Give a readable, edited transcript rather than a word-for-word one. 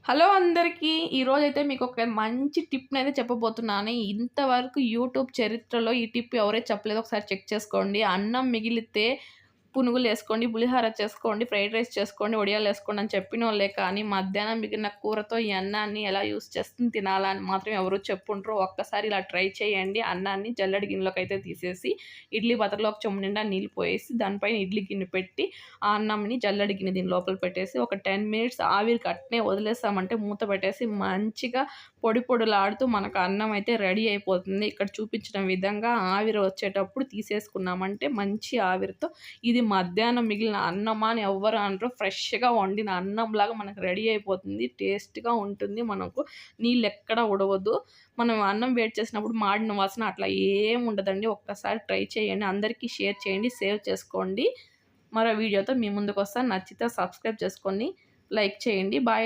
Hello అందరికీ. ఈరోజైతే మీకొక మంచి టిప్‌నైతే చెప్పబోతున్నాను. ఇంతవరకు యూట్యూబ్ చరిత్రలో ఈ టిప్ ఎవరైతే చెప్పలేదో ఒకసారి చెక్ చేసుకోండి. అన్నం మిగిలితే పునుగులేసుకోండి, పులిహోర చేసుకోండి, ఫ్రైడ్ రైస్ చేసుకోండి, వడియాలేసుకోండి అని చెప్పినోళ్ళే కానీ, మధ్యాహ్నం మిగిలిన కూరతో ఈ అన్నాన్ని ఎలా యూజ్ చేసుకొని తినాలా అని మాత్రం ఎవరు చెప్పుండరు. ఒక్కసారి ఇలా ట్రై చేయండి. అన్నాన్ని జల్లెడ గిన్నెలోకైతే తీసేసి, ఇడ్లీ పాత్రలో ఒక చెంబు నిండా నీళ్ళు పోయేసి, దానిపైన ఇడ్లీ గిన్నె పెట్టి, ఆ అన్నంని జల్లెడ గిన్నె దీని లోపల పెట్టేసి, ఒక 10 మినిట్స్ ఆవిరికి అట్నే వదిలేసామంటే మూత పెట్టేసి మంచిగా పొడి పొడిలాడుతూ మనకు అన్నం అయితే రెడీ అయిపోతుంది. ఇక్కడ చూపించిన విధంగా ఆవిరి వచ్చేటప్పుడు తీసేసుకున్నామంటే మంచి ఆవిరితో ఇది మధ్యాహ్నం మిగిలిన అన్నమా అని ఎవ్వరు అనరు. ఫ్రెష్‌గా వండిన అన్నంలాగా మనకు రెడీ అయిపోతుంది. టేస్ట్‌గా ఉంటుంది. మనకు నీళ్ళెక్కడ ఉడవదు. మనం అన్నం వేడి చేసినప్పుడు మాడిన వాసన అట్లా ఏముండదండి. ఒక్కసారి ట్రై చేయండి. అందరికీ షేర్ చేయండి. సేవ్ చేసుకోండి. మరో వీడియోతో మీ ముందుకొస్తాను. నచ్చితే సబ్స్క్రైబ్ చేసుకొని లైక్ చేయండి. బాయ్.